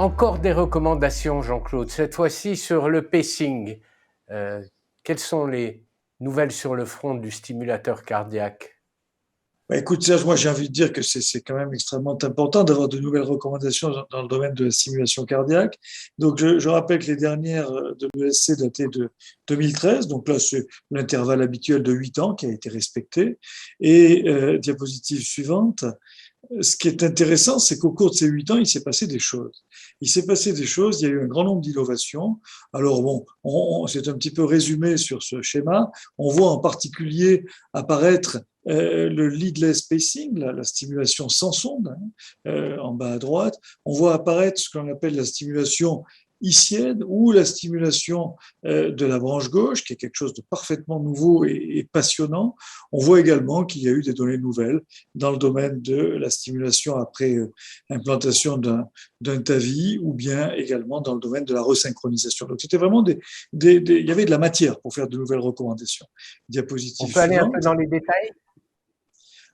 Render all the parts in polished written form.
Encore des recommandations, Jean-Claude, cette fois-ci sur le pacing. Euh, Quelles sont les nouvelles sur le front du stimulateur cardiaque? Bah, écoute, Serge, moi j'ai envie de dire que c'est quand même extrêmement important d'avoir de nouvelles recommandations dans le domaine de la stimulation cardiaque. Donc je rappelle que les dernières de l'ESC dataient de 2013, donc là c'est l'intervalle habituel de 8 ans qui a été respecté. Et diapositive suivante, ce qui est intéressant, c'est qu'au cours de ces 8 ans, il s'est passé des choses. Il s'est passé des choses, il y a eu un grand nombre d'innovations. Alors bon, c'est un petit peu résumé sur ce schéma. On voit en particulier apparaître le leadless pacing, la stimulation sans sonde, en bas à droite. On voit apparaître ce qu'on appelle la stimulation ischienne ou la stimulation de la branche gauche, qui est quelque chose de parfaitement nouveau et passionnant. On voit également qu'il y a eu des données nouvelles dans le domaine de la stimulation après implantation d'un TAVI ou bien également dans le domaine de la resynchronisation. Donc c'était vraiment il y avait de la matière pour faire de nouvelles recommandations. On Diapositive peut aller un peu suivante. dans les détails?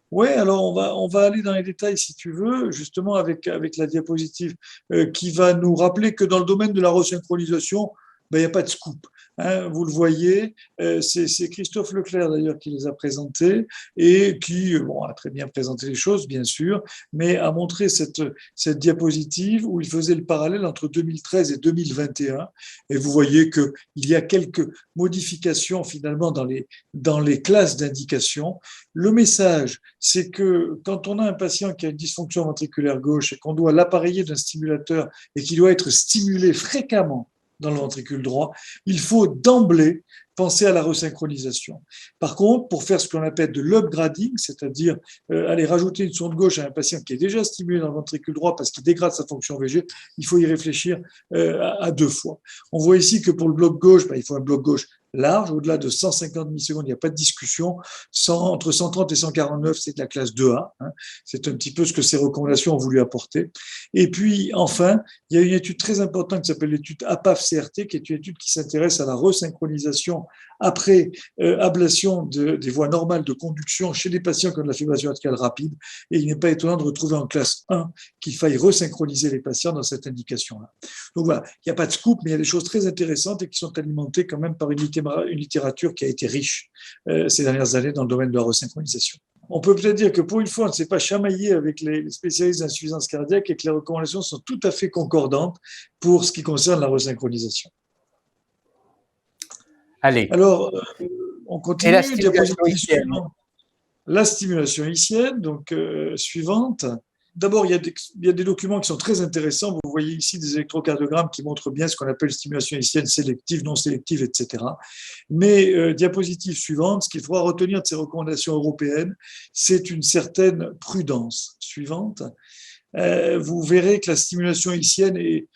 Ouais, alors on va aller dans les détails si tu veux, justement avec la diapositive qui va nous rappeler que dans le domaine de la resynchronisation, ben, il n'y a pas de scoop. Hein, vous le voyez, c'est Christophe Leclerc d'ailleurs qui les a présentés et qui bon, a très bien présenté les choses, bien sûr, mais a montré cette diapositive où il faisait le parallèle entre 2013 et 2021. Et un. Et vous voyez qu'il y a quelques modifications finalement dans les classes d'indication. Le message, c'est que quand on a un patient qui a une dysfonction ventriculaire gauche et qu'on doit l'appareiller d'un stimulateur et qui doit être stimulé fréquemment dans le ventricule droit, il faut d'emblée penser à la resynchronisation. Par contre, pour faire ce qu'on appelle de l'upgrading, c'est-à-dire aller rajouter une sonde gauche à un patient qui est déjà stimulé dans le ventricule droit parce qu'il dégrade sa fonction VG, il faut y réfléchir à deux fois. On voit ici que pour le bloc gauche, ben, il faut un bloc gauche large, au-delà de 150 millisecondes, il n'y a pas de discussion. Entre 130 et 149, c'est de la classe 2A. Hein. C'est un petit peu ce que ces recommandations ont voulu apporter. Et puis, enfin, il y a une étude très importante qui s'appelle l'étude APAF-CRT, qui est une étude qui s'intéresse à la resynchronisation après ablation des voies normales de conduction chez les patients qui ont de la fibrillation atriale rapide. Et il n'est pas étonnant de retrouver en classe 1 qu'il faille resynchroniser les patients dans cette indication-là. Donc voilà, il n'y a pas de scoop, mais il y a des choses très intéressantes et qui sont alimentées quand même par une littérature qui a été riche ces dernières années dans le domaine de la resynchronisation. On peut peut-être dire que pour une fois, on ne s'est pas chamaillé avec les spécialistes d'insuffisance cardiaque et que les recommandations sont tout à fait concordantes pour ce qui concerne la resynchronisation. Allez. Alors, on Et la continue, stimulation diapositive ischienne? suivante. La stimulation ischienne, donc suivante. D'abord, il y a des documents qui sont très intéressants. Vous voyez ici des électrocardiogrammes qui montrent bien ce qu'on appelle stimulation ischienne sélective, non sélective, etc. Mais diapositive suivante, ce qu'il faudra retenir de ces recommandations européennes, c'est une certaine prudence. Suivante. Vous verrez que la stimulation ischienne est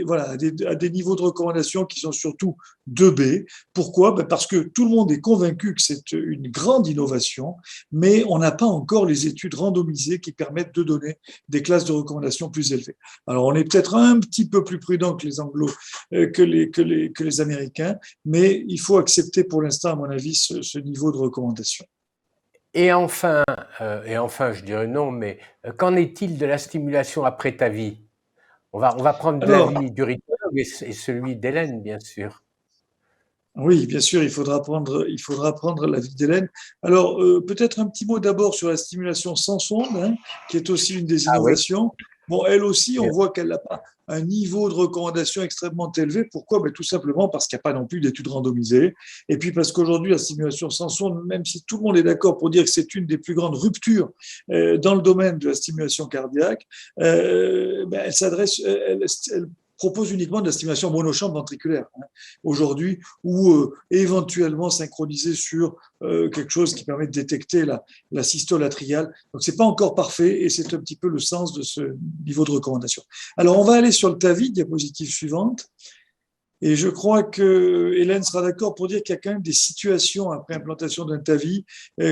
voilà, à des niveaux de recommandation qui sont surtout 2B. Pourquoi? Parce que tout le monde est convaincu que c'est une grande innovation, mais on n'a pas encore les études randomisées qui permettent de donner des classes de recommandation plus élevées. Alors on est peut-être un petit peu plus prudent que les anglo, que les américains, mais il faut accepter pour l'instant, à mon avis, ce niveau de recommandation. Et enfin, je dirais non, mais qu'en est-il de la stimulation après ta vie? On va prendre Alors, l'avis du rythmologue et celui d'Hélène, bien sûr. oui, bien sûr, il faudra prendre l'avis d'Hélène. Alors, peut-être un petit mot d'abord sur la stimulation sans sonde, hein, qui est aussi une des Ah oui, innovations. Bon, elle aussi, on bien. voit qu'elle n'a pas un niveau de recommandation extrêmement élevé. Pourquoi? Ben, tout simplement parce qu'il n'y a pas non plus d'études randomisées. Et puis parce qu'aujourd'hui, la stimulation sans sonde, même si tout le monde est d'accord pour dire que c'est une des plus grandes ruptures dans le domaine de la stimulation cardiaque, ben, elle propose uniquement de la stimulation monochambre ventriculaire hein, aujourd'hui, ou éventuellement synchronisée sur quelque chose qui permet de détecter la systole atriale. Donc, c'est pas encore parfait et c'est un petit peu le sens de ce niveau de recommandation. Alors, on va aller sur le TAVI, diapositive suivante. Et je crois que Hélène sera d'accord pour dire qu'il y a quand même des situations après implantation d'un TAVI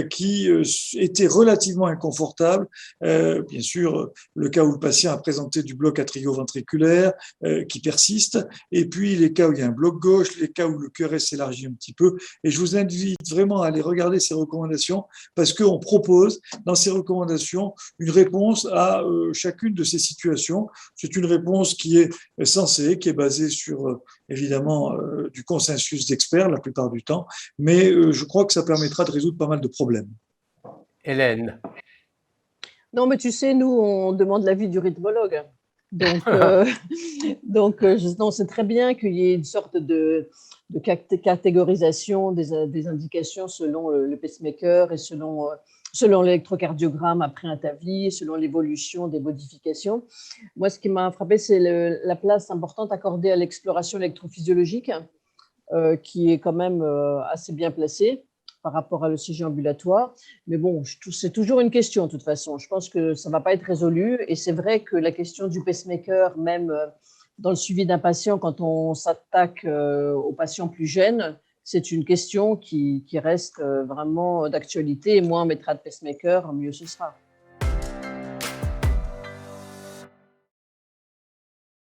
qui étaient relativement inconfortables. Bien sûr, le cas où le patient a présenté du bloc atrioventriculaire qui persiste, et puis les cas où il y a un bloc gauche, les cas où le QRS s'élargit un petit peu. Et je vous invite vraiment à aller regarder ces recommandations parce qu'on propose dans ces recommandations une réponse à chacune de ces situations. C'est une réponse qui est sensée, qui est basée sur évidemment du consensus d'experts la plupart du temps, mais je crois que ça permettra de résoudre pas mal de problèmes. Hélène. Non, mais tu sais, nous, on demande l'avis du rythmologue. Donc, non, c'est très bien qu'il y ait une sorte de catégorisation des indications selon le pacemaker et selon l'électrocardiogramme après un TAVI, selon l'évolution des modifications. Moi, ce qui m'a frappé, c'est la place importante accordée à l'exploration électrophysiologique, qui est quand même assez bien placée par rapport à l'ECG ambulatoire. Mais bon, c'est toujours une question, de toute façon. Je pense que ça ne va pas être résolu. Et c'est vrai que la question du pacemaker, même dans le suivi d'un patient, quand on s'attaque aux patients plus jeunes, c'est une question qui reste vraiment d'actualité. Et moins on mettra de pacemaker, mieux ce sera.